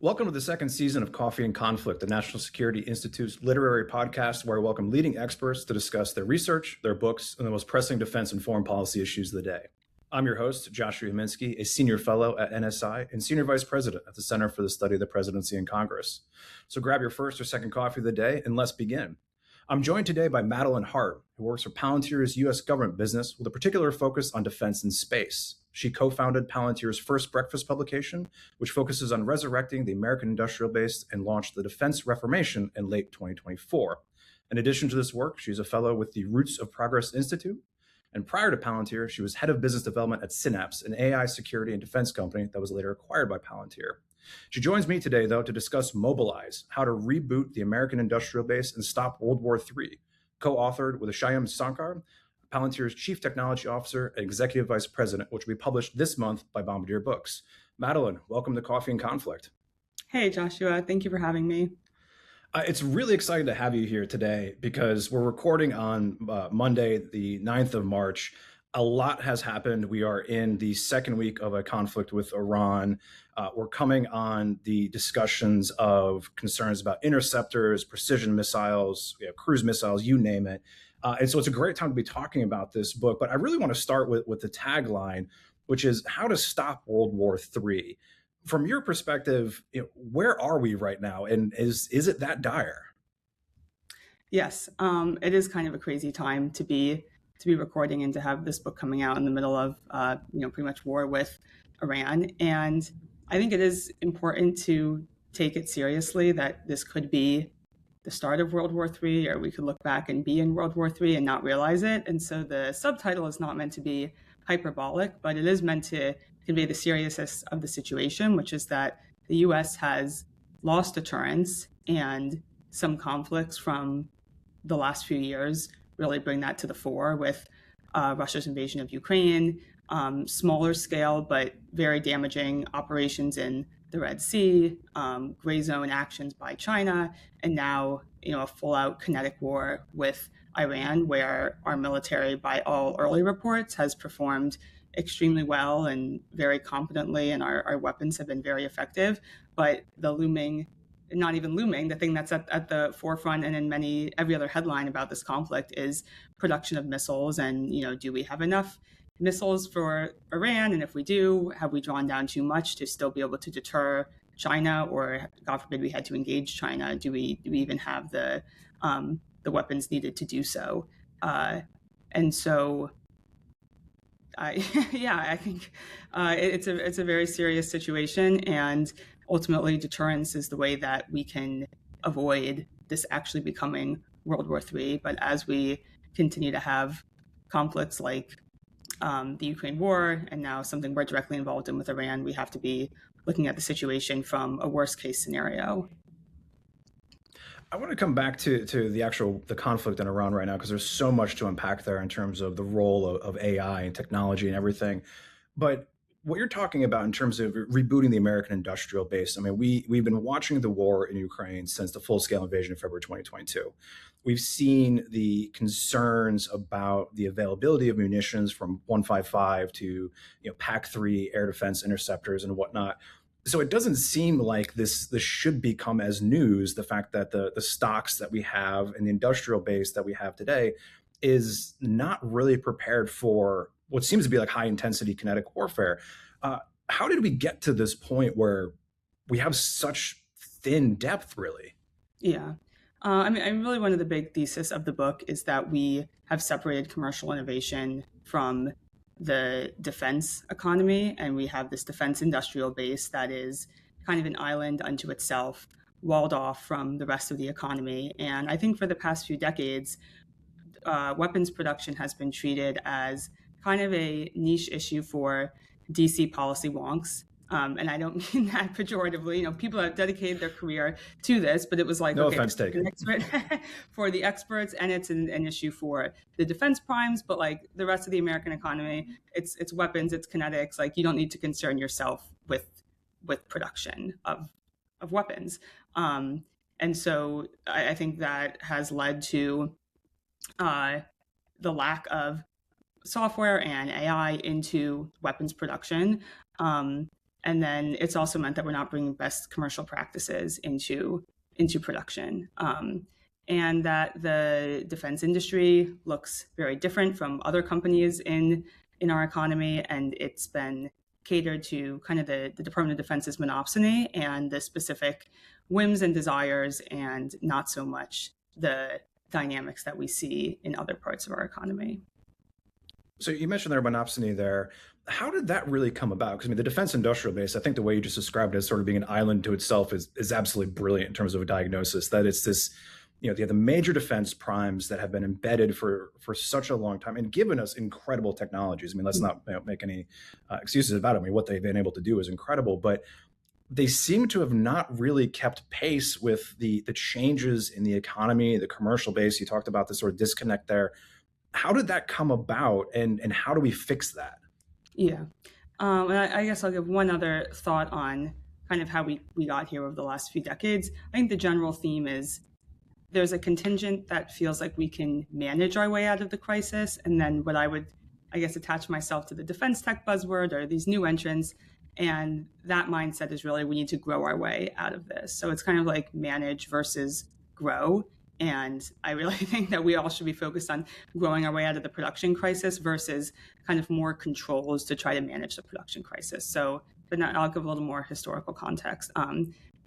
Welcome to the second season of Coffee and Conflict, the National Security Institute's literary podcast where I welcome leading experts to discuss their research, their books, and the most pressing defense and foreign policy issues of the day. I'm your host, Joshua Huminski, a senior fellow at NSI and senior vice president at the Center for the Study of the Presidency and Congress. So grab your first or second coffee of the day and let's begin. I'm joined today by Madeline Hart, who works for Palantir's U.S. government business with a particular focus on defense and space. She co-founded Palantir's first breakfast publication, which focuses on resurrecting the American industrial base and launched the Defense Reformation in late 2024. In addition to this work, she's a fellow with the Roots of Progress Institute. And prior to Palantir, she was head of business development at Synapse, an AI security and defense company that was later acquired by Palantir. She joins me today, though, to discuss Mobilize, how to reboot the American industrial base and stop World War III, co-authored with Shyam Sankar, Palantir's Chief Technology Officer and Executive Vice President, which will be published this month by Bombardier Books. Madeline, welcome to Coffee and Conflict. Hey, Joshua. Thank you for having me. It's really exciting to have you here today because we're recording on Monday, the 9th of March. A lot has happened. We are in the second week of a conflict with Iran. We're coming on the discussions of concerns about interceptors, precision missiles, cruise missiles, you name it. And so it's a great time to be talking about this book. But I really want to start with the tagline, which is how to stop World War III. From your perspective, where are we right now? And is it that dire? Yes, it is kind of a crazy time to be recording and to have this book coming out in the middle of pretty much war with Iran. And I think it is important to take it seriously that this could be the start of World War III, or we could look back and be in World War III and not realize it. And so the subtitle is not meant to be hyperbolic, but it is meant to convey the seriousness of the situation, which is that the U.S. has lost deterrence, and some conflicts from the last few years really bring that to the fore with Russia's invasion of Ukraine, smaller scale but very damaging operations in the Red Sea, gray zone actions by China, and now a full-out kinetic war with Iran, where our military, by all early reports, has performed extremely well and very competently, and our weapons have been very effective. But the the thing that's at the forefront and in every other headline about this conflict is production of missiles. And, do we have enough missiles for Iran? And if we do, have we drawn down too much to still be able to deter China? Or, God forbid, we had to engage China. Do we even have the weapons needed to do so? And so, I think it's a very serious situation, and ultimately deterrence is the way that we can avoid this actually becoming World War III. But as we continue to have conflicts like the Ukraine war, and now something we're directly involved in with Iran, we have to be looking at the situation from a worst case scenario. I want to come back to the conflict in Iran right now, because there's so much to unpack there in terms of the role of AI and technology and everything. But what you're talking about in terms of rebooting the American industrial base, I mean, we've been watching the war in Ukraine since the full-scale invasion of February 2022. We've seen the concerns about the availability of munitions from 155 to PAC-3 air defense interceptors and whatnot. So it doesn't seem like this should become as news, the fact that the stocks that we have and the industrial base that we have today is not really prepared for what seems to be like high intensity kinetic warfare. How did we get to this point where we have such thin depth, really? Yeah. I mean, really one of the big thesis of the book is that we have separated commercial innovation from the defense economy, and we have this defense industrial base that is kind of an island unto itself, walled off from the rest of the economy. And I think for the past few decades, weapons production has been treated as kind of a niche issue for DC policy wonks. And I don't mean that pejoratively. People have dedicated their career to this, but it was like, no offense taken, for the experts, and it's an issue for the defense primes. But like the rest of the American economy, it's weapons, it's kinetics. Like you don't need to concern yourself with production of weapons. And so I think that has led to the lack of software and AI into weapons production. And then it's also meant that we're not bringing best commercial practices into production. And that the defense industry looks very different from other companies in our economy, and it's been catered to kind of the Department of Defense's monopsony and the specific whims and desires, and not so much the dynamics that we see in other parts of our economy. So you mentioned their monopsony there. How did that really come about? Because I mean, the defense industrial base, I think the way you just described it as sort of being an island to itself is absolutely brilliant in terms of a diagnosis. That it's this, you know, the major defense primes that have been embedded for such a long time and given us incredible technologies. I mean, let's not make any excuses about it. I mean, what they've been able to do is incredible, but they seem to have not really kept pace with the changes in the economy, the commercial base. You talked about this sort of disconnect there. How did that come about, and how do we fix that? Yeah. And I guess I'll give one other thought on kind of how we got here over the last few decades. I think the general theme is there's a contingent that feels like we can manage our way out of the crisis. And then what I would, I guess, attach myself to the defense tech buzzword or these new entrants. And that mindset is really, we need to grow our way out of this. So it's kind of like manage versus grow. And I really think that we all should be focused on growing our way out of the production crisis versus kind of more controls to try to manage the production crisis. So, but now I'll give a little more historical context,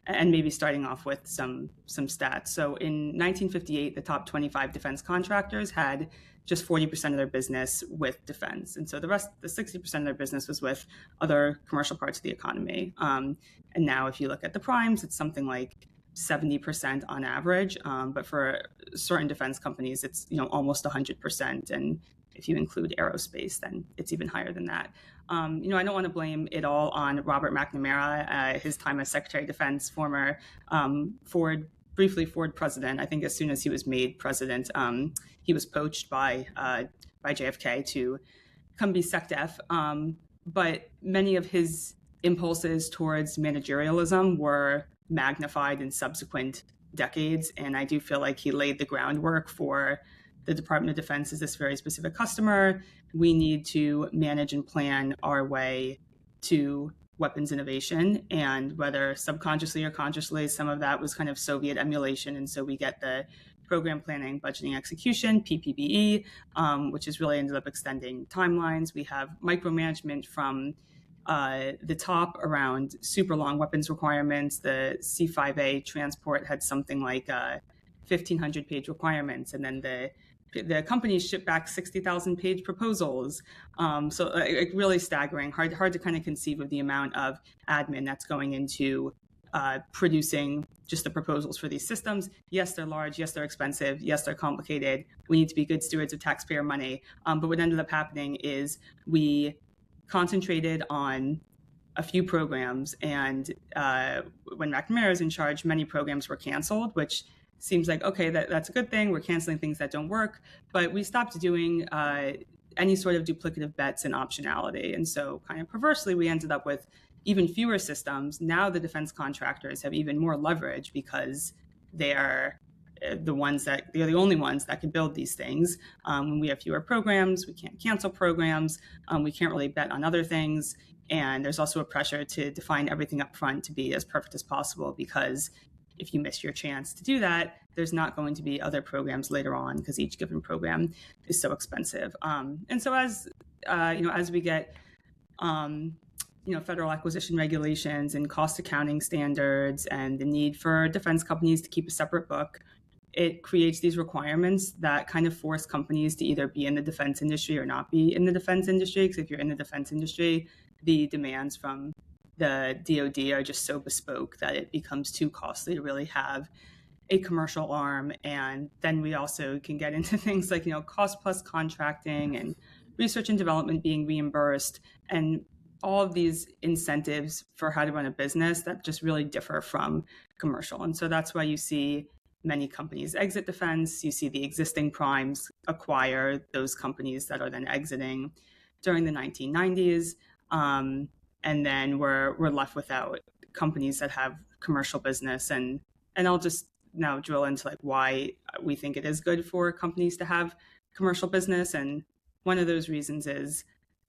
and maybe starting off with some stats. So in 1958, the top 25 defense contractors had just 40% of their business with defense. And so the rest, the 60% of their business was with other commercial parts of the economy. And now if you look at the primes, it's something like 70% on average, but for certain defense companies, it's almost 100%. And if you include aerospace, then it's even higher than that. I don't want to blame it all on Robert McNamara, his time as Secretary of Defense, former Ford president. I think as soon as he was made president, he was poached by JFK to come be SecDef. But many of his impulses towards managerialism were magnified in subsequent decades. And I do feel like he laid the groundwork for the Department of Defense as this very specific customer. We need to manage and plan our way to weapons innovation. And whether subconsciously or consciously, some of that was kind of Soviet emulation. And so we get the program planning, budgeting, execution, PPBE, which has really ended up extending timelines. We have micromanagement from the top around super long weapons requirements. The C5A transport had something like 1,500 page requirements, and then the companies ship back 60,000 page proposals. So really staggering, hard to kind of conceive of the amount of admin that's going into producing just the proposals for these systems. Yes, they're large. Yes, they're expensive. Yes, they're complicated. We need to be good stewards of taxpayer money. But what ended up happening is we concentrated on a few programs, and when McNamara was in charge, many programs were canceled, which seems like, okay, that's a good thing. We're canceling things that don't work, but we stopped doing any sort of duplicative bets and optionality. And so kind of perversely, we ended up with even fewer systems. Now the defense contractors have even more leverage because they are they're the only ones that can build these things. When we have fewer programs, we can't cancel programs. We can't really bet on other things. And there's also a pressure to define everything up front to be as perfect as possible, because if you miss your chance to do that, there's not going to be other programs later on because each given program is so expensive. And so as we get federal acquisition regulations and cost accounting standards and the need for defense companies to keep a separate book, it creates these requirements that kind of force companies to either be in the defense industry or not be in the defense industry. Because if you're in the defense industry, the demands from the DoD are just so bespoke that it becomes too costly to really have a commercial arm. And then we also can get into things like, cost plus contracting and research and development being reimbursed, and all of these incentives for how to run a business that just really differ from commercial. And so that's why you see many companies exit defense. You see the existing primes acquire those companies that are then exiting during the 1990s. And then we're left without companies that have commercial business. And I'll just now drill into like why we think it is good for companies to have commercial business. And one of those reasons is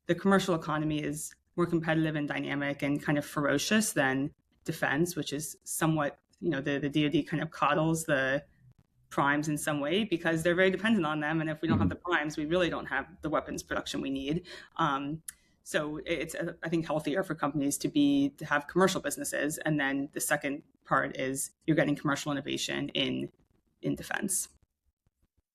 the commercial economy is more competitive and dynamic and kind of ferocious than defense, which is somewhat, the DoD kind of coddles the primes in some way because they're very dependent on them. And if we don't have the primes, we really don't have the weapons production we need. So it's, I think, healthier for companies to have commercial businesses. And then the second part is you're getting commercial innovation in defense.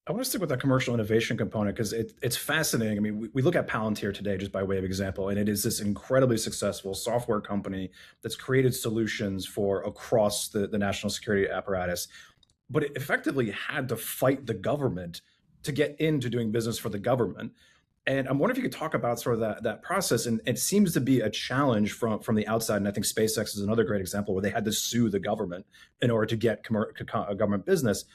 I want to stick with that commercial innovation component because it's fascinating. I mean, we look at Palantir today, just by way of example, and it is this incredibly successful software company that's created solutions for across the national security apparatus. But it effectively had to fight the government to get into doing business for the government. And I'm wondering if you could talk about sort of that process. And it seems to be a challenge from the outside. And I think SpaceX is another great example where they had to sue the government in order to get a government business.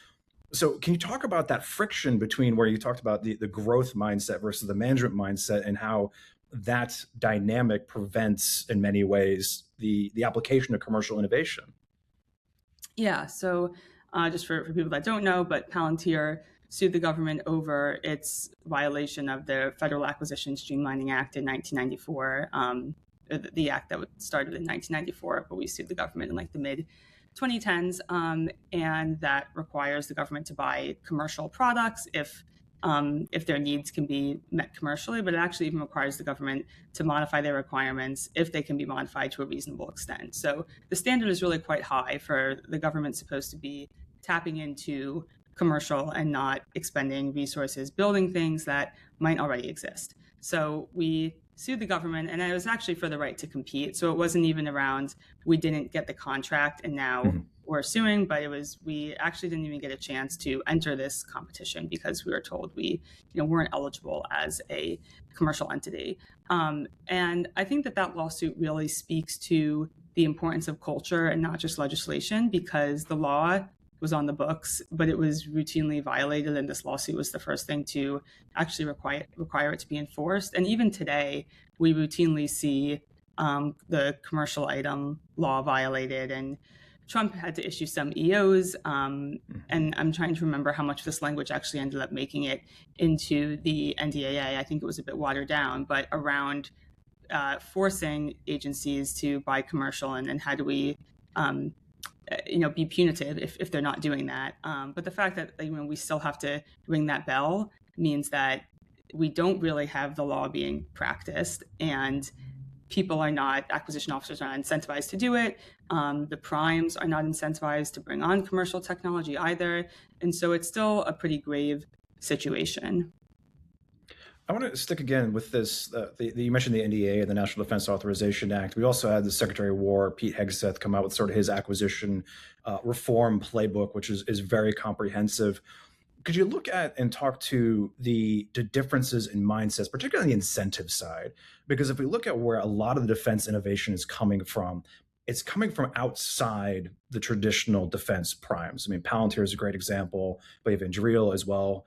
So can you talk about that friction between where you talked about the growth mindset versus the management mindset and how that dynamic prevents, in many ways, the application of commercial innovation? Yeah, so just for people that don't know, but Palantir sued the government over its violation of the Federal Acquisition Streamlining Act in 1994, the act that started in 1994, but we sued the government in like the mid 2010s, and that requires the government to buy commercial products if their needs can be met commercially, but it actually even requires the government to modify their requirements if they can be modified to a reasonable extent. So the standard is really quite high for the government supposed to be tapping into commercial and not expending resources building things that might already exist. So we sued the government, and it was actually for the right to compete. So it wasn't even around we didn't get the contract and now we're suing, but it was we actually didn't even get a chance to enter this competition because we were told we weren't eligible as a commercial entity. And I think that lawsuit really speaks to the importance of culture and not just legislation, because the law was on the books, but it was routinely violated, and this lawsuit was the first thing to actually require it to be enforced. And even today, we routinely see the commercial item law violated, and Trump had to issue some EOs, and I'm trying to remember how much this language actually ended up making it into the NDAA. I think it was a bit watered down, but around forcing agencies to buy commercial, and how do we be punitive if they're not doing that. But the fact that we still have to ring that bell means that we don't really have the law being practiced, and acquisition officers are not incentivized to do it. The primes are not incentivized to bring on commercial technology either. And so it's still a pretty grave situation. I want to stick again with this. You mentioned the NDA, the National Defense Authorization Act. We also had the Secretary of War, Pete Hegseth, come out with sort of his acquisition reform playbook, which is very comprehensive. Could you look at and talk to the differences in mindsets, particularly on the incentive side? Because if we look at where a lot of the defense innovation is coming from, it's coming from outside the traditional defense primes. I mean, Palantir is a great example, but you have Anduril as well.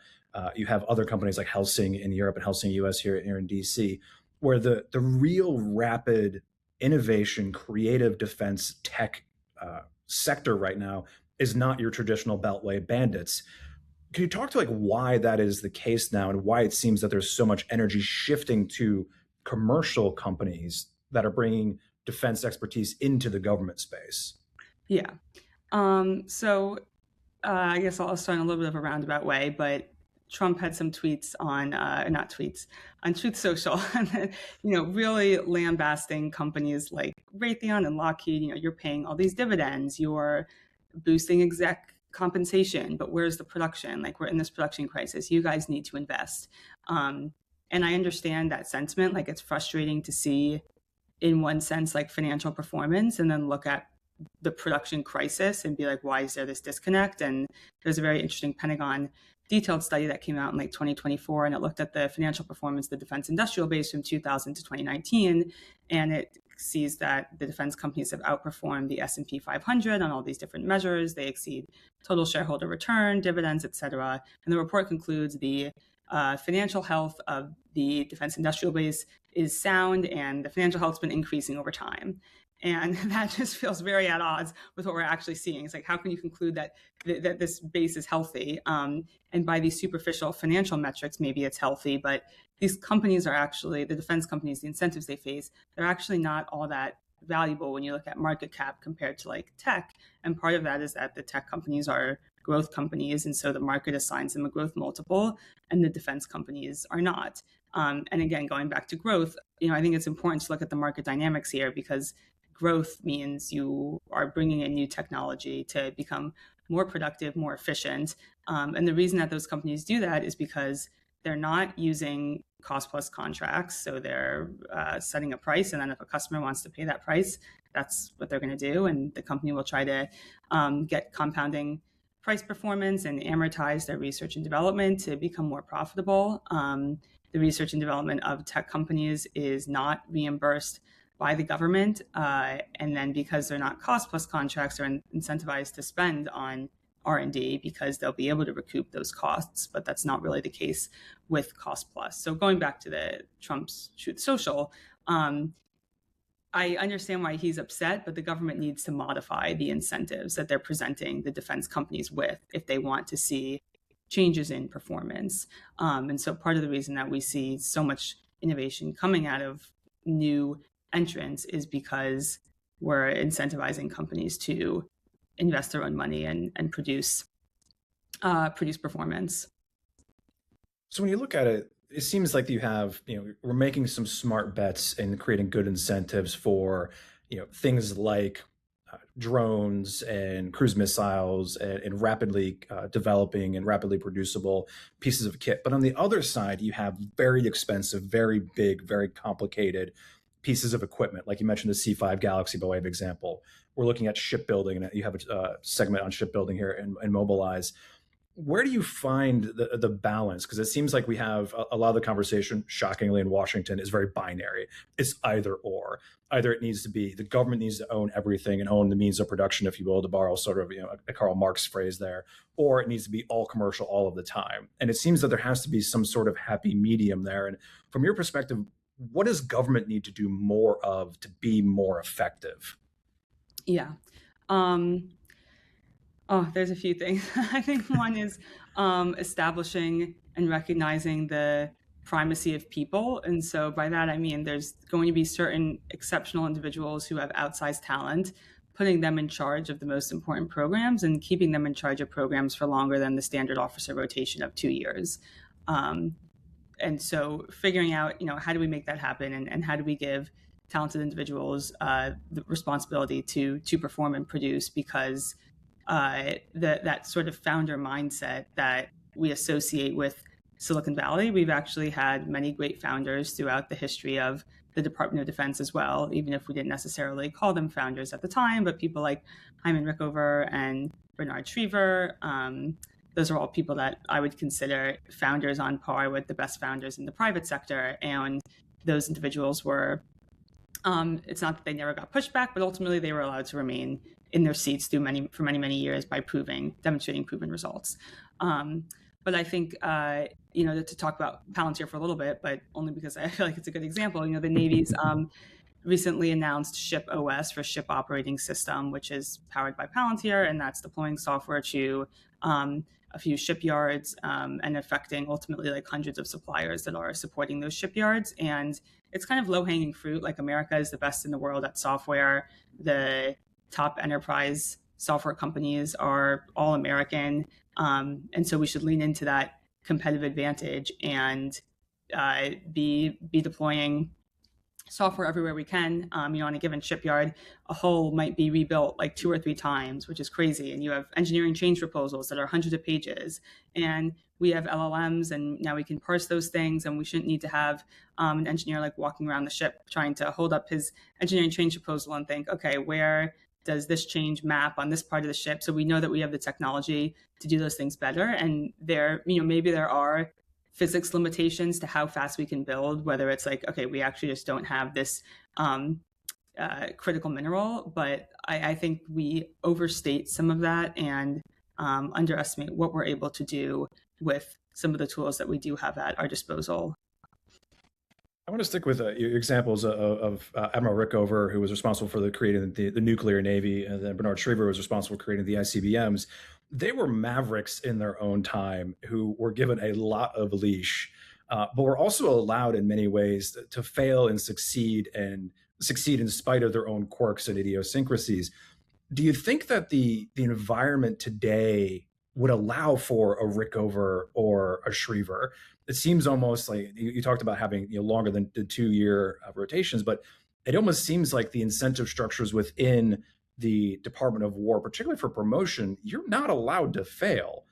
You have other companies like Helsing in Europe and Helsing US here in DC, where the real rapid innovation, creative defense tech sector right now is not your traditional Beltway bandits. Can you talk to why that is the case now and why it seems that there's so much energy shifting to commercial companies that are bringing defense expertise into the government space? Yeah. So I guess I'll start in a little bit of a roundabout way, but Trump had some tweets on, on Truth Social, really lambasting companies like Raytheon and Lockheed. You're paying all these dividends, you're boosting exec compensation, but where's the production? We're in this production crisis. You guys need to invest. And I understand that sentiment. It's frustrating to see, in one sense, financial performance, and then look at the production crisis and be like, why is there this disconnect? And there's a very interesting Pentagon detailed study that came out in 2024, and it looked at the financial performance of the defense industrial base from 2000 to 2019, and it sees that the defense companies have outperformed the S&P 500 on all these different measures. They exceed total shareholder return, dividends, et cetera. And the report concludes the financial health of the defense industrial base is sound, and the financial health's been increasing over time. And that just feels very at odds with what we're actually seeing. It's like, how can you conclude that this base is healthy? And by these superficial financial metrics, maybe it's healthy, but these companies are actually, the defense companies, the incentives they face, they're actually not all that valuable when you look at market cap compared to like tech. And part of that is that the tech companies are growth companies, and so the market assigns them a growth multiple, and the defense companies are not. And again, going back to growth, I think it's important to look at the market dynamics here, because growth means you are bringing in new technology to become more productive, more efficient. And the reason that those companies do that is because they're not using cost plus contracts. So they're setting a price, and then if a customer wants to pay that price, that's what they're going to do. And the company will try to get compounding price performance and amortize their research and development to become more profitable. The research and development of tech companies is not reimbursed by the government. And then because they're not cost plus contracts, they're incentivized to spend on R&D because they'll be able to recoup those costs, but that's not really the case with cost plus. So going back to the Trump's Truth Social, I understand why he's upset, but the government needs to modify the incentives that they're presenting the defense companies with if they want to see changes in performance. And so part of the reason that we see so much innovation coming out of new entrants is because we're incentivizing companies to invest their own money and produce performance. So when you look at it, it seems like we're making some smart bets and creating good incentives for, things like drones and cruise missiles and rapidly developing and rapidly producible pieces of kit. But on the other side, you have very expensive, very big, very complicated pieces of equipment. Like you mentioned the C5 Galaxy by way of example. We're looking at shipbuilding, and you have a segment on shipbuilding here in Mobilize. Where do you find the balance? Because it seems like we have a lot of the conversation, shockingly, in Washington is very binary. It's either or. Either it needs to be, the government needs to own everything and own the means of production, if you will, to borrow sort of a Karl Marx phrase there, or it needs to be all commercial all of the time. And it seems that there has to be some sort of happy medium there. And from your perspective, what does government need to do more of to be more effective? Yeah. There's a few things. I think one is establishing and recognizing the primacy of people. And so by that, I mean, there's going to be certain exceptional individuals who have outsized talent, putting them in charge of the most important programs and keeping them in charge of programs for longer than the standard officer rotation of 2 years. And so figuring out, how do we make that happen, and how do we give talented individuals the responsibility to perform and produce, because that sort of founder mindset that we associate with Silicon Valley, we've actually had many great founders throughout the history of the Department of Defense as well, even if we didn't necessarily call them founders at the time, but people like Hyman Rickover and Bernard Schriever, those are all people that I would consider founders on par with the best founders in the private sector. And those individuals were, it's not that they never got pushed back, but ultimately they were allowed to remain in their seats for many years by demonstrating proven results. But I think, to talk about Palantir for a little bit, but only because I feel like it's a good example, the Navy's recently announced Ship OS for Ship Operating System, which is powered by Palantir, and that's deploying software to a few shipyards and affecting ultimately like hundreds of suppliers that are supporting those shipyards. And it's kind of low-hanging fruit. Like, America is the best in the world at software. The top enterprise software companies are all American. And so we should lean into that competitive advantage and be deploying software everywhere we can. On a given shipyard, a hull might be rebuilt like 2 or 3 times, which is crazy. And you have engineering change proposals that are hundreds of pages. And we have LLMs, and now we can parse those things. And we shouldn't need to have an engineer like walking around the ship trying to hold up his engineering change proposal and think, okay, where does this change map on this part of the ship? So we know that we have the technology to do those things better. And maybe there are physics limitations to how fast we can build, whether it's like, okay, we actually just don't have this critical mineral. But I think we overstate some of that and underestimate what we're able to do with some of the tools that we do have at our disposal. I want to stick with your examples of Admiral Rickover, who was responsible for creating the nuclear navy, and then Bernard Schriever was responsible for creating the ICBMs. They were mavericks in their own time who were given a lot of leash, but were also allowed in many ways to fail and succeed in spite of their own quirks and idiosyncrasies. Do you think that the environment today would allow for a Rickover or a Schriever? It seems almost like you talked about having longer than the 2-year rotations, but it almost seems like the incentive structures within the Department of War, particularly for promotion, you're not allowed to fail.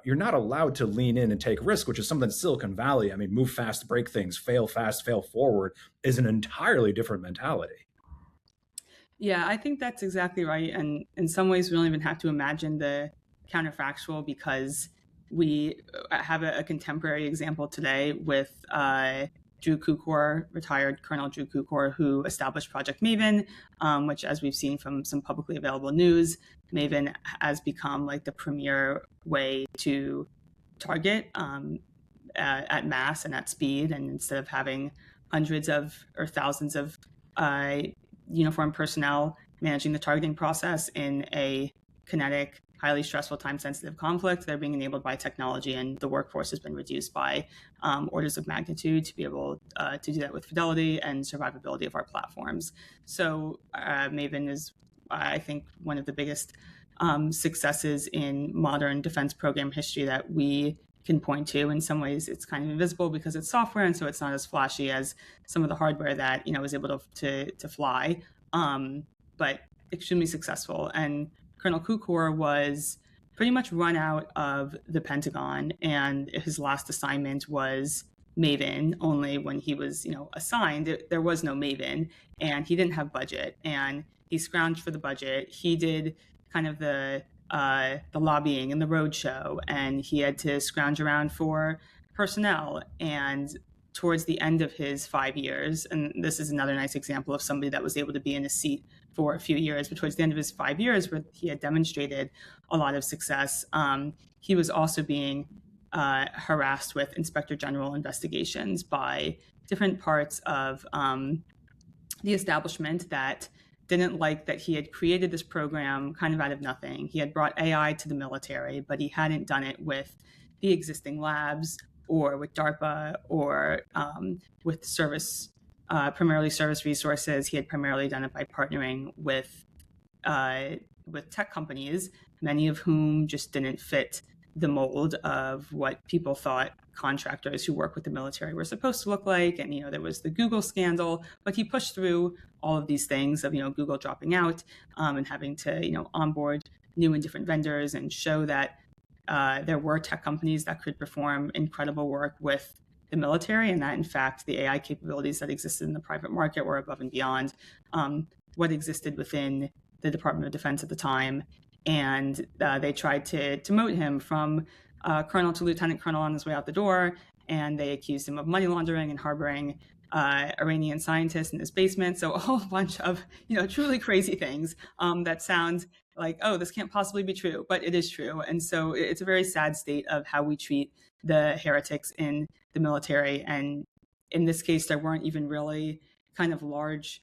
You're not allowed to lean in and take risk, which is something that Silicon Valley, I mean, move fast, break things, fail fast, fail forward, is an entirely different mentality. Yeah, I think that's exactly right. And in some ways, we don't even have to imagine the counterfactual, because we have a contemporary example today with Drew Kukor, retired Colonel Drew Kukor, who established Project Maven, which, as we've seen from some publicly available news, Maven has become like the premier way to target at mass and at speed. And instead of having hundreds of or thousands of uniformed personnel managing the targeting process in a kinetic, highly stressful, time-sensitive conflict, they're being enabled by technology, and the workforce has been reduced by orders of magnitude to be able to do that with fidelity and survivability of our platforms. So Maven is, I think, one of the biggest successes in modern defense program history that we can point to. In some ways, it's kind of invisible because it's software, and so it's not as flashy as some of the hardware that is able to fly, but extremely successful. And Colonel Kukor was pretty much run out of the Pentagon, and his last assignment was Maven. Only when he was, assigned, there was no Maven, and he didn't have budget, and he scrounged for the budget. He did kind of the lobbying and the roadshow, and he had to scrounge around for personnel. And towards the end of his 5 years, and this is another nice example of somebody that was able to be in a seat for a few years, but towards the end of his 5 years, where he had demonstrated a lot of success, he was also being harassed with Inspector General investigations by different parts of the establishment that didn't like that he had created this program kind of out of nothing. He had brought AI to the military, but he hadn't done it with the existing labs or with DARPA or with primarily service resources. He had primarily done it by partnering with tech companies, many of whom just didn't fit the mold of what people thought contractors who work with the military were supposed to look like. And, there was the Google scandal, but he pushed through all of these things of, Google dropping out and having to, onboard new and different vendors and show that there were tech companies that could perform incredible work with the military, and that, in fact, the AI capabilities that existed in the private market were above and beyond what existed within the Department of Defense at the time. And they tried to demote him from colonel to lieutenant colonel on his way out the door, and they accused him of money laundering and harboring Iranian scientists in his basement. So a whole bunch of, truly crazy things that sound like, oh, this can't possibly be true, but it is true. And so it's a very sad state of how we treat the heretics in the military. And in this case, there weren't even really kind of large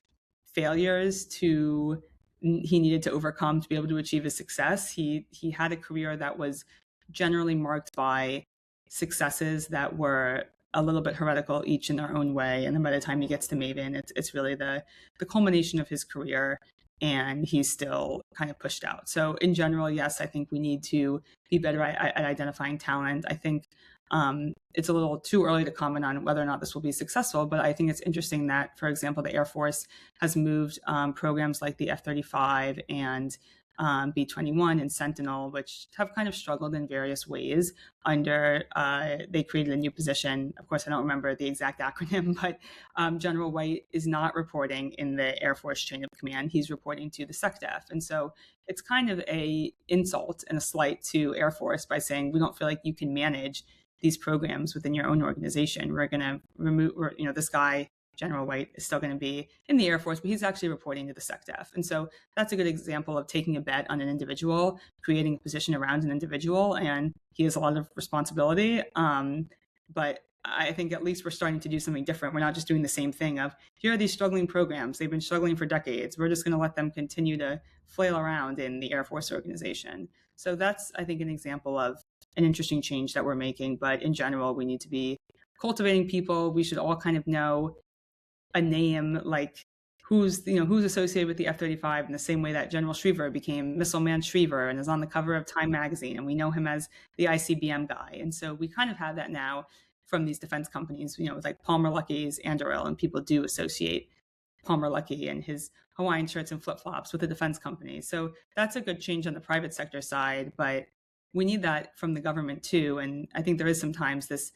failures he needed to overcome to be able to achieve his success. He had a career that was generally marked by successes that were a little bit heretical, each in their own way. And then by the time he gets to Maven, it's really the culmination of his career, and he's still kind of pushed out. So in general, yes, I think we need to be better at identifying talent. I think it's a little too early to comment on whether or not this will be successful, but I think it's interesting that, for example, the Air Force has moved programs like the F-35 and B-21 and Sentinel, which have kind of struggled in various ways under, they created a new position. Of course, I don't remember the exact acronym, but General White is not reporting in the Air Force chain of command. He's reporting to the SecDef. And so it's kind of a insult and a slight to Air Force by saying, we don't feel like you can manage these programs within your own organization. We're going to remove, this guy General White is still going to be in the Air Force, but he's actually reporting to the SecDef. And so that's a good example of taking a bet on an individual, creating a position around an individual, and he has a lot of responsibility. But I think at least we're starting to do something different. We're not just doing the same thing of, here are these struggling programs. They've been struggling for decades. We're just going to let them continue to flail around in the Air Force organization. So that's, I think, an example of an interesting change that we're making. But in general, we need to be cultivating people. We should all kind of know a name, like who's associated with the F-35 in the same way that General Schriever became Missile Man Schriever and is on the cover of Time magazine, and we know him as the ICBM guy. And so we kind of have that now from these defense companies, with like Palmer Luckey's Anduril, and people do associate Palmer Luckey and his Hawaiian shirts and flip-flops with the defense company. So that's a good change on the private sector side, but we need that from the government too. And I think there is sometimes this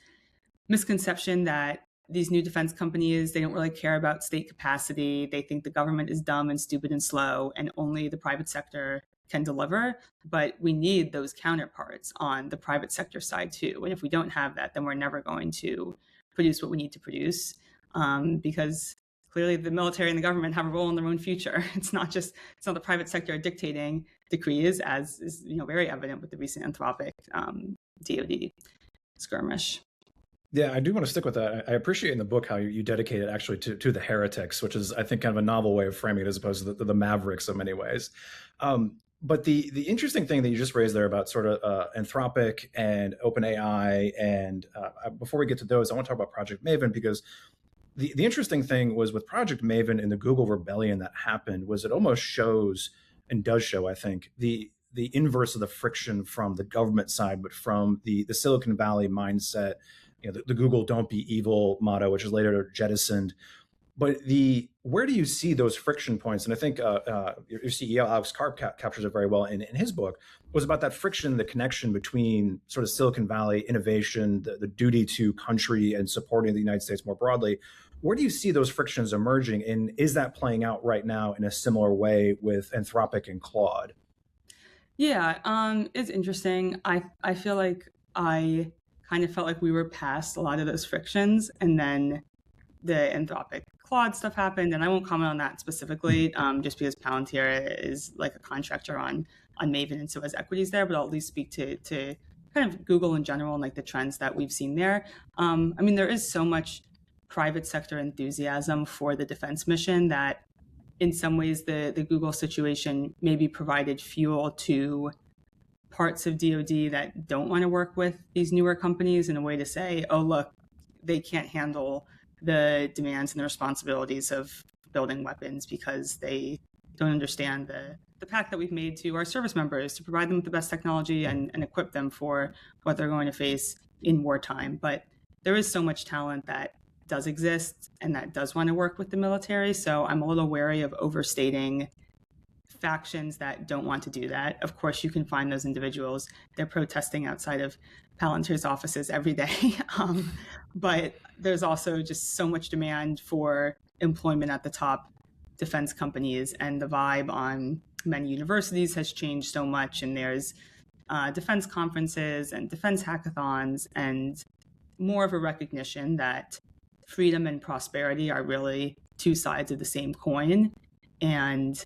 misconception that these new defense companies, they don't really care about state capacity. They think the government is dumb and stupid and slow, and only the private sector can deliver. But we need those counterparts on the private sector side too. And if we don't have that, then we're never going to produce what we need to produce, because clearly the military and the government have a role in their own future. It's not the private sector dictating decrees, as is very evident with the recent Anthropic DoD skirmish. Yeah, I do want to stick with that. I appreciate in the book how you dedicate it actually to the heretics, which is, I think, kind of a novel way of framing it as opposed to the mavericks in many ways. But the interesting thing that you just raised there about sort of Anthropic and OpenAI, and before we get to those, I want to talk about Project Maven, because the interesting thing was with Project Maven and the Google rebellion that happened was it almost shows, and does show, I think, the inverse of the friction from the government side, but from the Silicon Valley mindset. The Google "Don't be evil" motto, which is later jettisoned. But where do you see those friction points? And I think your CEO, Alex Karp, captures it very well in his book, was about that friction, the connection between sort of Silicon Valley innovation, the duty to country and supporting the United States more broadly. Where do you see those frictions emerging? And is that playing out right now in a similar way with Anthropic and Claude? Yeah, it's interesting. I feel like I kind of felt like we were past a lot of those frictions, and then the Anthropic Claude stuff happened, and I won't comment on that specifically, just because Palantir is like a contractor on Maven, and so has equities there. But I'll at least speak to kind of Google in general and like the trends that we've seen there. I mean, there is so much private sector enthusiasm for the defense mission that, in some ways, the Google situation maybe provided fuel to parts of DoD that don't want to work with these newer companies in a way to say, oh, look, they can't handle the demands and the responsibilities of building weapons because they don't understand the pact that we've made to our service members to provide them with the best technology and equip them for what they're going to face in wartime. But there is so much talent that does exist and that does want to work with the military. So I'm a little wary of overstating factions that don't want to do that. Of course, you can find those individuals. They're protesting outside of Palantir's offices every day. But there's also just so much demand for employment at the top defense companies, and the vibe on many universities has changed so much. And there's defense conferences and defense hackathons, and more of a recognition that freedom and prosperity are really two sides of the same coin. And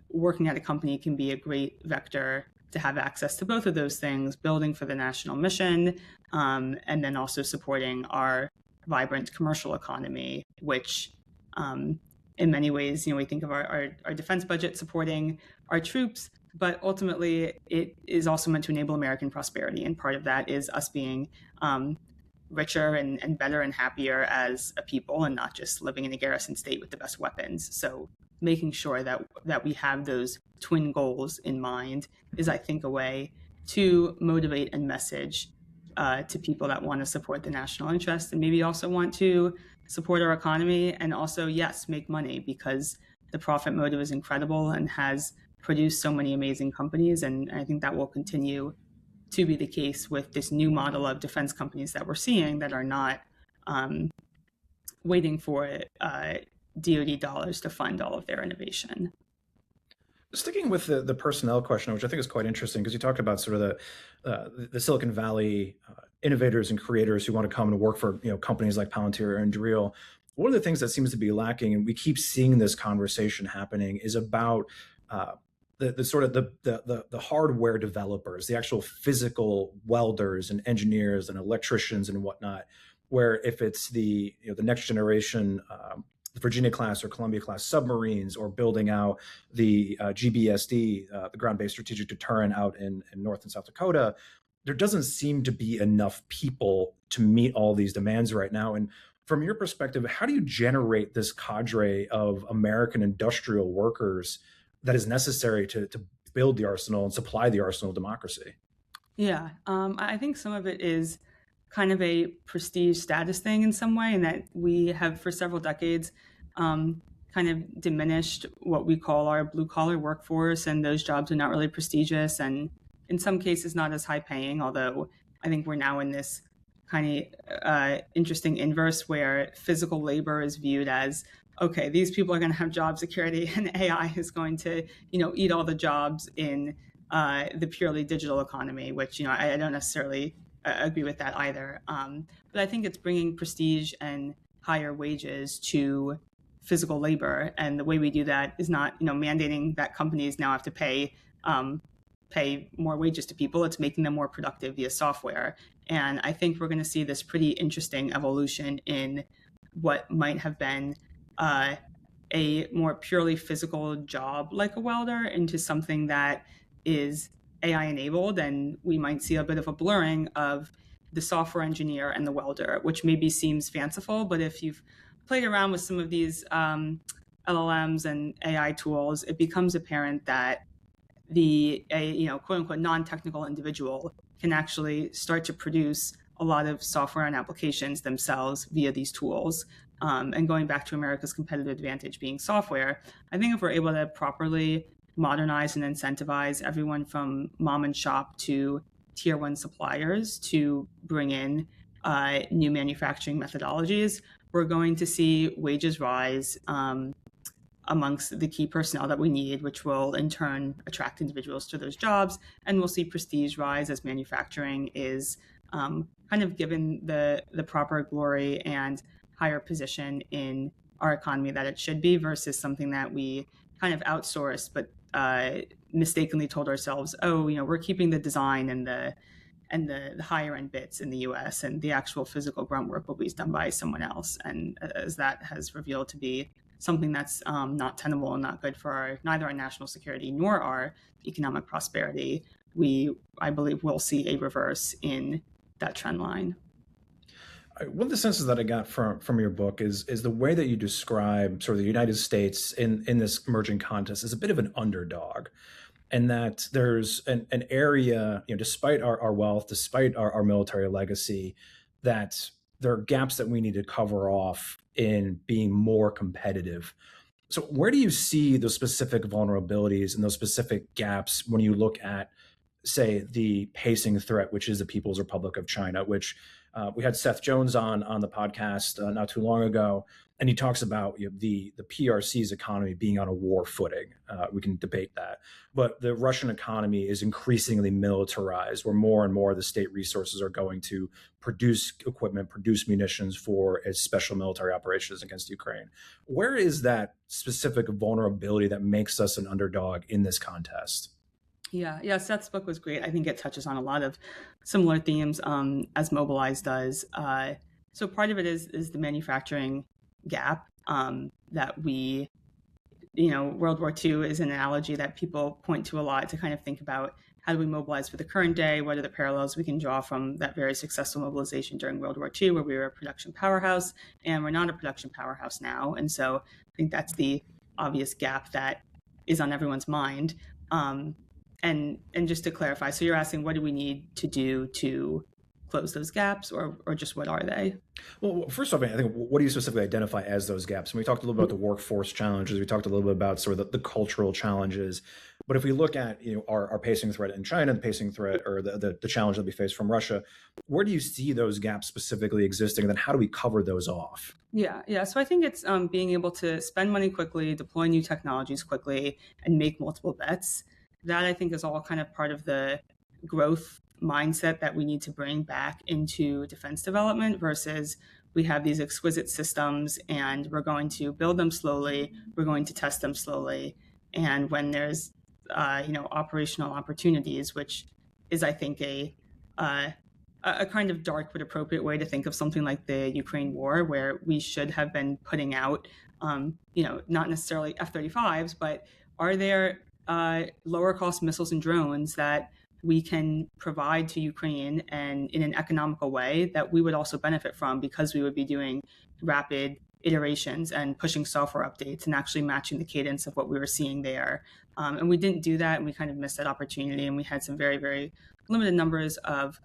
working at a company can be a great vector to have access to both of those things, building for the national mission, and then also supporting our vibrant commercial economy, which in many ways, we think of our defense budget supporting our troops, but ultimately it is also meant to enable American prosperity. And part of that is us being richer and better and happier as a people, and not just living in a garrison state with the best weapons. So making sure that we have those twin goals in mind is, I think, a way to motivate and message to people that want to support the national interest and maybe also want to support our economy and also, yes, make money, because the profit motive is incredible and has produced so many amazing companies. And I think that will continue to be the case with this new model of defense companies that we're seeing that are not waiting for DoD dollars to fund all of their innovation. Sticking with the personnel question, which I think is quite interesting, because you talked about sort of the Silicon Valley innovators and creators who want to come and work for companies like Palantir and Drill. One of the things that seems to be lacking, and we keep seeing this conversation happening, is about the sort of the hardware developers, the actual physical welders and engineers and electricians and whatnot. Where if it's the next generation Virginia class or Columbia class submarines, or building out the GBSD, the ground-based strategic deterrent out in North and South Dakota, there doesn't seem to be enough people to meet all these demands right now. And from your perspective, how do you generate this cadre of American industrial workers that is necessary to build the arsenal and supply the arsenal of democracy? Yeah, I think some of it is kind of a prestige status thing in some way, and that we have for several decades kind of diminished what we call our blue collar workforce, and those jobs are not really prestigious and in some cases not as high paying, although I think we're now in this kind of interesting inverse where physical labor is viewed as, okay, these people are going to have job security and AI is going to, eat all the jobs in the purely digital economy, which, I don't necessarily agree with that either. But I think it's bringing prestige and higher wages to physical labor. And the way we do that is not, mandating that companies now have to pay more wages to people. It's making them more productive via software. And I think we're going to see this pretty interesting evolution in what might have been a more purely physical job like a welder into something that is AI enabled, and we might see a bit of a blurring of the software engineer and the welder, which maybe seems fanciful, but if you've played around with some of these LLMs and AI tools, it becomes apparent that the quote unquote non-technical individual can actually start to produce a lot of software and applications themselves via these tools. And going back to America's competitive advantage being software, I think if we're able to properly modernize and incentivize everyone from mom and shop to tier one suppliers to bring in new manufacturing methodologies, we're going to see wages rise amongst the key personnel that we need, which will in turn attract individuals to those jobs. And we'll see prestige rise as manufacturing is kind of given the proper glory and higher position in our economy that it should be, versus something that we kind of outsourced, but mistakenly told ourselves, we're keeping the design and the higher end bits in the US, and the actual physical grunt work will be done by someone else. And as that has revealed to be something that's not tenable and not good for neither our national security nor our economic prosperity, I believe will see a reverse in that trend line. One of the senses that I got from your book is the way that you describe sort of the United States in this emerging contest as a bit of an underdog, and that there's an area, despite our wealth, despite our military legacy, that there are gaps that we need to cover off in being more competitive. So where do you see those specific vulnerabilities and those specific gaps when you look at, say, the pacing threat, which is the People's Republic of China, which we had Seth Jones on the podcast not too long ago, and he talks about the PRC's economy being on a war footing. We can debate that, but the Russian economy is increasingly militarized, where more and more of the state resources are going to produce equipment, produce munitions for its special military operations against Ukraine. Where is that specific vulnerability that makes us an underdog in this contest? Yeah. Seth's book was great. I think it touches on a lot of similar themes as Mobilize does. So part of it is the manufacturing gap that we, World War II is an analogy that people point to a lot to kind of think about how do we mobilize for the current day? What are the parallels we can draw from that very successful mobilization during World War II, where we were a production powerhouse, and we're not a production powerhouse now. And so I think that's the obvious gap that is on everyone's mind. And just to clarify, so you're asking what do we need to do to close those gaps, or just what are they? Well, first off, I think what do you specifically identify as those gaps? And we talked a little bit about the workforce challenges. We talked a little bit about sort of the cultural challenges. But if we look at our pacing threat in China, the pacing threat or the challenge that we face from Russia, where do you see those gaps specifically existing? And then how do we cover those off? Yeah. So I think it's being able to spend money quickly, deploy new technologies quickly, and make multiple bets. That I think is all kind of part of the growth mindset that we need to bring back into defense development versus we have these exquisite systems and we're going to build them slowly, we're going to test them slowly. And when there's operational opportunities, which is, I think, a kind of dark but appropriate way to think of something like the Ukraine war, where we should have been putting out, not necessarily F-35s, but are there lower cost missiles and drones that we can provide to Ukraine and in an economical way that we would also benefit from, because we would be doing rapid iterations and pushing software updates and actually matching the cadence of what we were seeing there. And we didn't do that, and we kind of missed that opportunity. And we had some very, very limited numbers of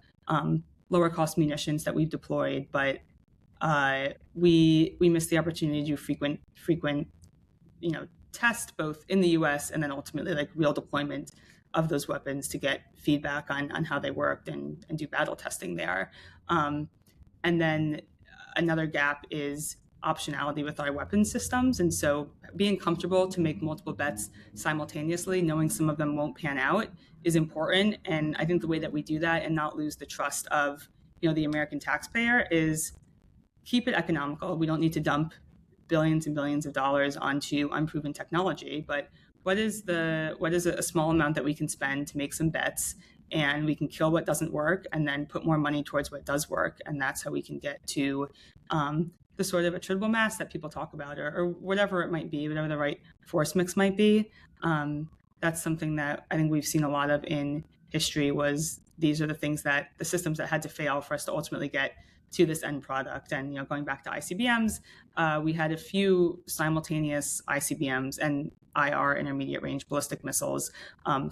lower cost munitions that we've deployed, but we missed the opportunity to do frequent test both in the US and then ultimately like real deployment of those weapons to get feedback on how they worked and do battle testing there. And then another gap is optionality with our weapon systems. And so being comfortable to make multiple bets simultaneously, knowing some of them won't pan out, is important. And I think the way that we do that and not lose the trust of the American taxpayer is keep it economical. We don't need to dump billions and billions of dollars onto unproven technology, but what is a small amount that we can spend to make some bets, and we can kill what doesn't work and then put more money towards what does work. And that's how we can get to the sort of attributable mass that people talk about, or whatever it might be, whatever the right force mix might be. That's something that I think we've seen a lot of in history, was these are the systems that had to fail for us to ultimately get to this end product. And going back to ICBMs, we had a few simultaneous ICBMs and IR, intermediate range ballistic missiles,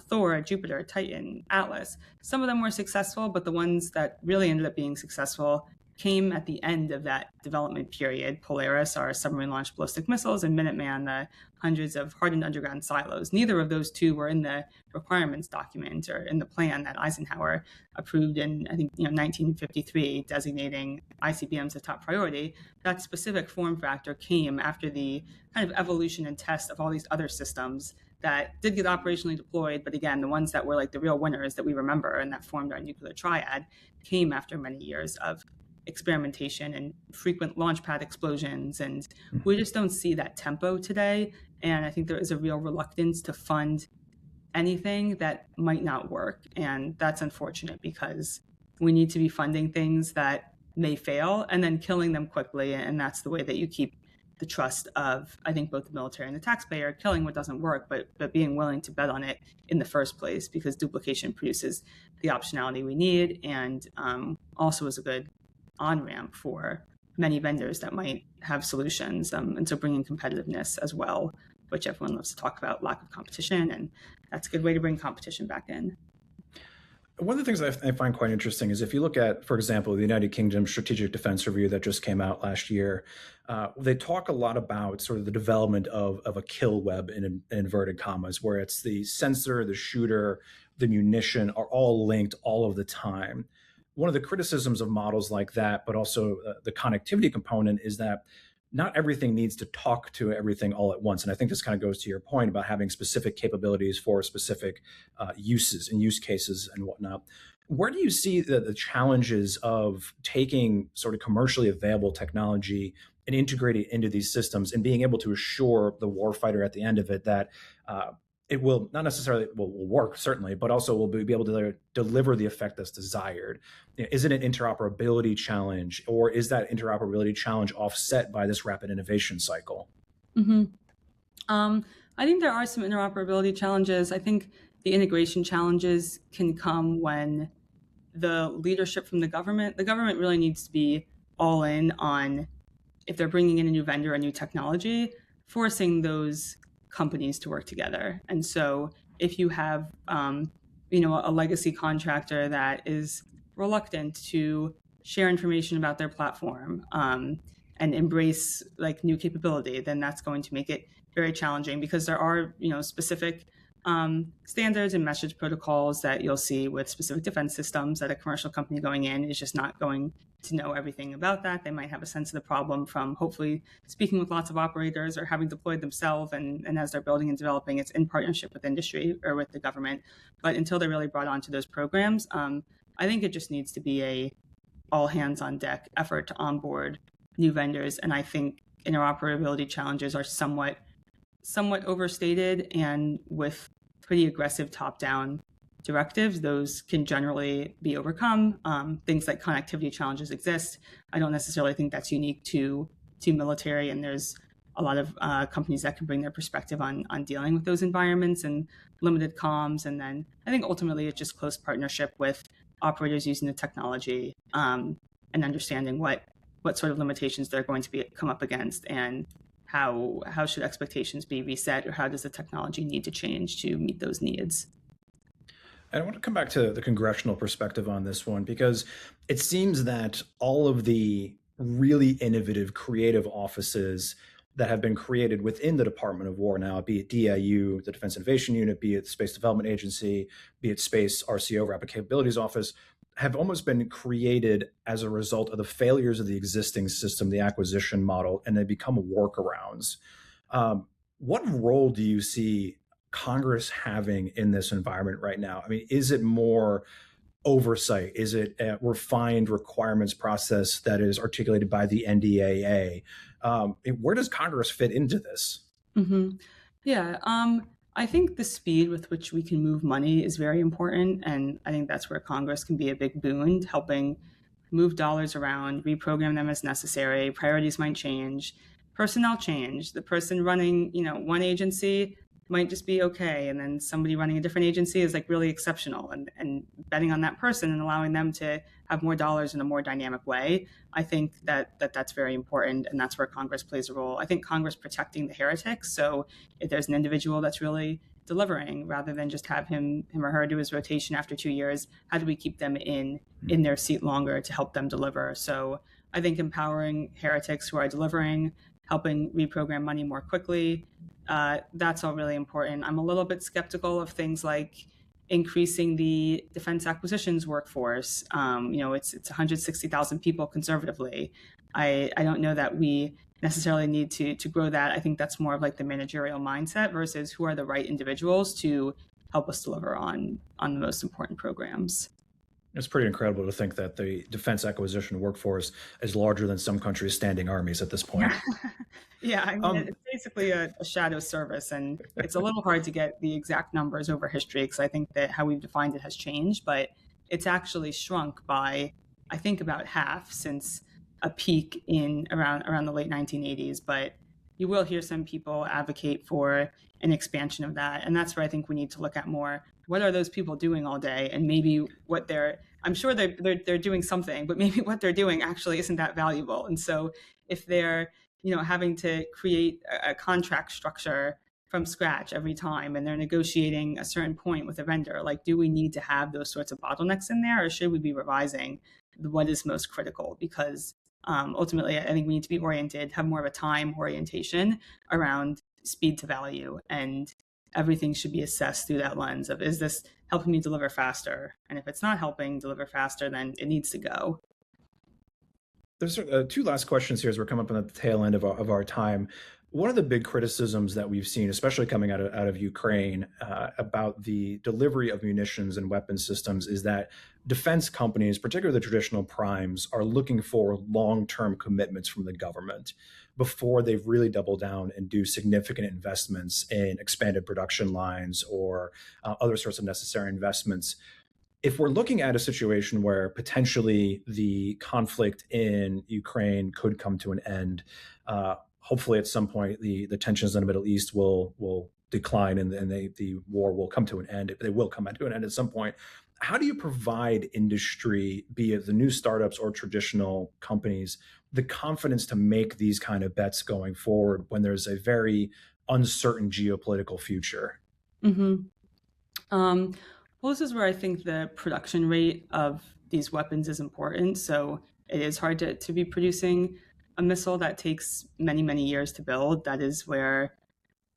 Thor, Jupiter, Titan, Atlas. Some of them were successful, but the ones that really ended up being successful came at the end of that development period. Polaris, our submarine-launched ballistic missiles, and Minuteman, the hundreds of hardened underground silos. Neither of those two were in the requirements document or in the plan that Eisenhower approved in, I think, 1953, designating ICBMs a top priority. That specific form factor came after the kind of evolution and test of all these other systems that did get operationally deployed, but again, the ones that were like the real winners that we remember and that formed our nuclear triad came after many years of experimentation and frequent launch pad explosions. And we just don't see that tempo today. And I think there is a real reluctance to fund anything that might not work. And that's unfortunate, because we need to be funding things that may fail and then killing them quickly. And that's the way that you keep the trust of, I think, both the military and the taxpayer, killing what doesn't work, but being willing to bet on it in the first place, because duplication produces the optionality we need, and also is a good on-ramp for many vendors that might have solutions. And so bringing competitiveness as well, which everyone loves to talk about, lack of competition, and that's a good way to bring competition back in. One of the things I find quite interesting is if you look at, for example, the United Kingdom Strategic Defense Review that just came out last year, they talk a lot about sort of the development of a kill web in inverted commas, where it's the sensor, the shooter, the munition are all linked all of the time. One of the criticisms of models like that, but also the connectivity component, is that not everything needs to talk to everything all at once. And I think this kind of goes to your point about having specific capabilities for specific uses and use cases and whatnot. Where do you see the challenges of taking sort of commercially available technology and integrating it into these systems and being able to assure the warfighter at the end of it that it will not necessarily will work, certainly, but also will be able to deliver the effect that's desired? Is it an interoperability challenge, or is that interoperability challenge offset by this rapid innovation cycle? Mm-hmm. I think there are some interoperability challenges. I think the integration challenges can come when the leadership from the government really needs to be all in on, if they're bringing in a new vendor, a new technology, forcing those companies to work together. And so if you have, a legacy contractor that is reluctant to share information about their platform and embrace like new capability, then that's going to make it very challenging, because there are, specific standards and message protocols that you'll see with specific defense systems that a commercial company going in is just not going to know everything about that. They might have a sense of the problem from hopefully speaking with lots of operators or having deployed themselves. And as they're building and developing, it's in partnership with industry or with the government. But until they're really brought onto those programs, I think it just needs to be a all hands on deck effort to onboard new vendors. And I think interoperability challenges are somewhat overstated, and with pretty aggressive top-down directives, those can generally be overcome. Things like connectivity challenges exist. I don't necessarily think that's unique to military, and there's a lot of companies that can bring their perspective on dealing with those environments and limited comms. And then I think ultimately it's just close partnership with operators using the technology and understanding what sort of limitations they're going to come up against, and how should expectations be reset, or how does the technology need to change to meet those needs? And I want to come back to the congressional perspective on this one, because it seems that all of the really innovative, creative offices that have been created within the Department of War now, be it DIU, the Defense Innovation Unit, be it the Space Development Agency, be it Space RCO, Rapid Capabilities Office, have almost been created as a result of the failures of the existing system, the acquisition model, and they become workarounds. What role do you see Congress having in this environment right now? I mean, is it more oversight? Is it a refined requirements process that is articulated by the NDAA? Where does Congress fit into this? Mm-hmm. Yeah, I think the speed with which we can move money is very important, and I think that's where Congress can be a big boon, helping move dollars around, reprogram them as necessary. Priorities might change, personnel change. The person running, one agency might just be okay, and then somebody running a different agency is like really exceptional, and betting on that person and allowing them to have more dollars in a more dynamic way. I think that's very important, and that's where Congress plays a role. I think Congress protecting the heretics. So if there's an individual that's really delivering, rather than just have him or her do his rotation after 2 years, how do we keep them in their seat longer to help them deliver? So I think empowering heretics who are delivering, helping reprogram money more quickly, that's all really important. I'm a little bit skeptical of things like increasing the defense acquisitions workforce. It's 160,000 people conservatively. I don't know that we necessarily need to grow that. I think that's more of like the managerial mindset versus who are the right individuals to help us deliver on the most important programs. It's pretty incredible to think that the defense acquisition workforce is larger than some countries' standing armies at this point. Yeah, I mean, it's basically a shadow service, and it's a little hard to get the exact numbers over history, because I think that how we've defined it has changed, but it's actually shrunk by, I think, about half since a peak in around the late 1980s. But you will hear some people advocate for an expansion of that, and that's where I think we need to look at more. What are those people doing all day? And maybe I'm sure they're doing something, but maybe what they're doing actually isn't that valuable. And so if they're, having to create a contract structure from scratch every time, and they're negotiating a certain point with a vendor, like, do we need to have those sorts of bottlenecks in there, or should we be revising what is most critical? Because ultimately, I think we need to be oriented, have more of a time orientation around speed to value, and everything should be assessed through that lens of, is this helping me deliver faster? And if it's not helping deliver faster, then it needs to go. There's two last questions here as we're coming up on the tail end of our time. One of the big criticisms that we've seen, especially coming out of Ukraine, about the delivery of munitions and weapon systems, is that defense companies, particularly the traditional primes, are looking for long-term commitments from the government before they've really doubled down and do significant investments in expanded production lines or other sorts of necessary investments. If we're looking at a situation where potentially the conflict in Ukraine could come to an end, hopefully at some point the tensions in the Middle East will decline and the war will come to an end. They will come to an end at some point. How do you provide industry, be it the new startups or traditional companies, the confidence to make these kind of bets going forward when there's a very uncertain geopolitical future? Mm-hmm. Well, this is where I think the production rate of these weapons is important. So it is hard to be producing a missile that takes many, many years to build. That is where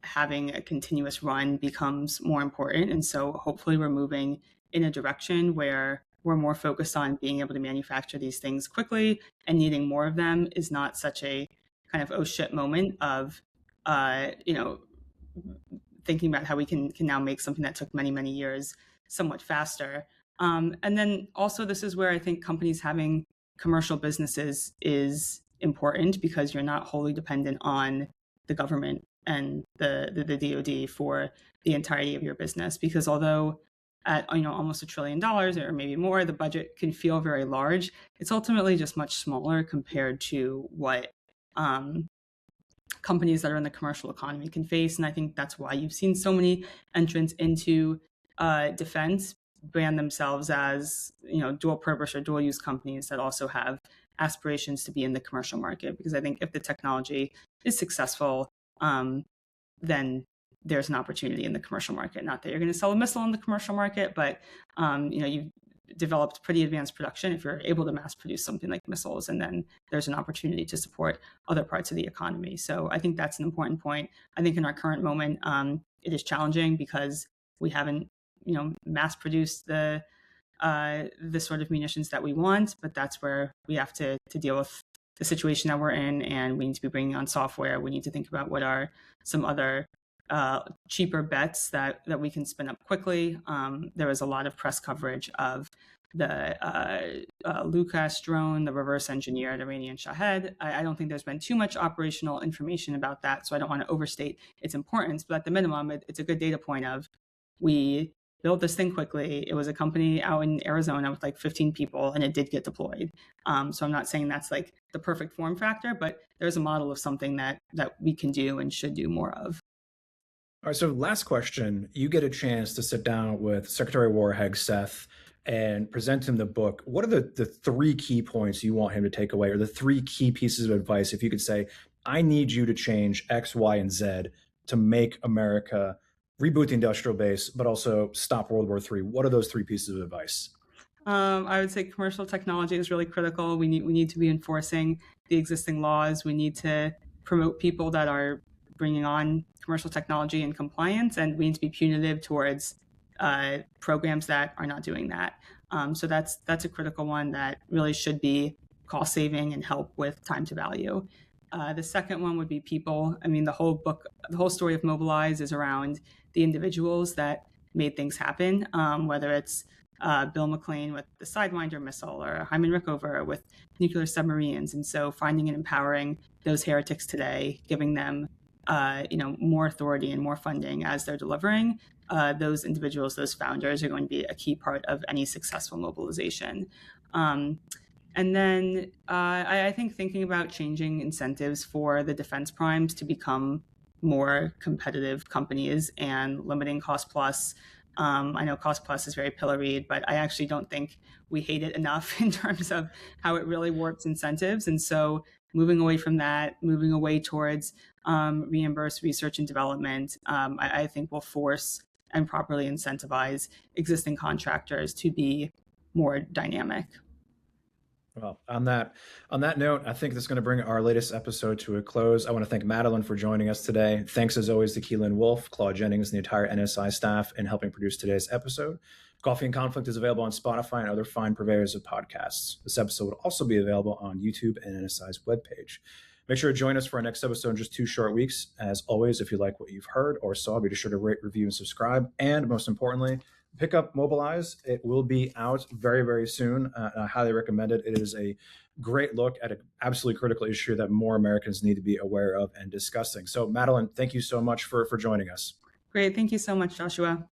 having a continuous run becomes more important. And so hopefully we're moving in a direction where we're more focused on being able to manufacture these things quickly, and needing more of them is not such a kind of oh shit moment of, thinking about how we can now make something that took many, many years somewhat faster. And then also, this is where I think companies having commercial businesses is important, because you're not wholly dependent on the government and the DoD for the entirety of your business. Because although at almost $1 trillion or maybe more, the budget can feel very large, it's ultimately just much smaller compared to what companies that are in the commercial economy can face. And I think that's why you've seen so many entrants into defense brand themselves as dual purpose or dual use companies that also have aspirations to be in the commercial market. Because I think if the technology is successful, then there's an opportunity in the commercial market. Not that you're going to sell a missile in the commercial market, but you've developed pretty advanced production if you're able to mass produce something like missiles, and then there's an opportunity to support other parts of the economy. So I think that's an important point. I think in our current moment, it is challenging because we haven't mass produced the sort of munitions that we want, but that's where we have to deal with the situation that we're in, and we need to be bringing on software. We need to think about what are some other cheaper bets that we can spin up quickly. There was a lot of press coverage of the Lukas drone, the reverse engineered Iranian Shahed. I don't think there's been too much operational information about that, so I don't want to overstate its importance, but at the minimum, it's a good data point of, we built this thing quickly. It was a company out in Arizona with like 15 people, and it did get deployed. So I'm not saying that's like the perfect form factor, but there's a model of something that we can do and should do more of. All right, so last question. You get a chance to sit down with Secretary of War Heg Seth and present him the book. What are the 3 key points you want him to take away, or the 3 key pieces of advice? If you could say, I need you to change X, Y, and Z to make America reboot the industrial base, but also stop World War III. What are those 3 pieces of advice? I would say commercial technology is really critical. We need to be enforcing the existing laws. We need to promote people that are bringing on commercial technology and compliance, and we need to be punitive towards programs that are not doing that. So that's a critical one that really should be cost saving and help with time to value. The second one would be people. I mean, the whole story of Mobilize is around the individuals that made things happen, whether it's Bill McLean with the Sidewinder missile, or Hyman Rickover with nuclear submarines. And so finding and empowering those heretics today, giving them more authority and more funding as they're delivering, those individuals, those founders, are going to be a key part of any successful mobilization. And then I think thinking about changing incentives for the defense primes to become more competitive companies and limiting cost plus. I know cost plus is very pilloried, but I actually don't think we hate it enough in terms of how it really warps incentives. And so moving away from that, moving away towards reimbursed research and development, I think will force and properly incentivize existing contractors to be more dynamic. Well, on that note, I think that's going to bring our latest episode to a close. I want to thank Madeline for joining us today. Thanks, as always, to Keelan Wolf, Claude Jennings, and the entire NSI staff in helping produce today's episode. Coffee and Conflict is available on Spotify and other fine purveyors of podcasts. This episode will also be available on YouTube and NSI's webpage. Make sure to join us for our next episode in just 2 short weeks. As always, if you like what you've heard or saw, be sure to rate, review, and subscribe. And most importantly, pick up Mobilize. It will be out very, very soon. I highly recommend it. It is a great look at an absolutely critical issue that more Americans need to be aware of and discussing. So, Madeline, thank you so much for joining us. Great. Thank you so much, Joshua.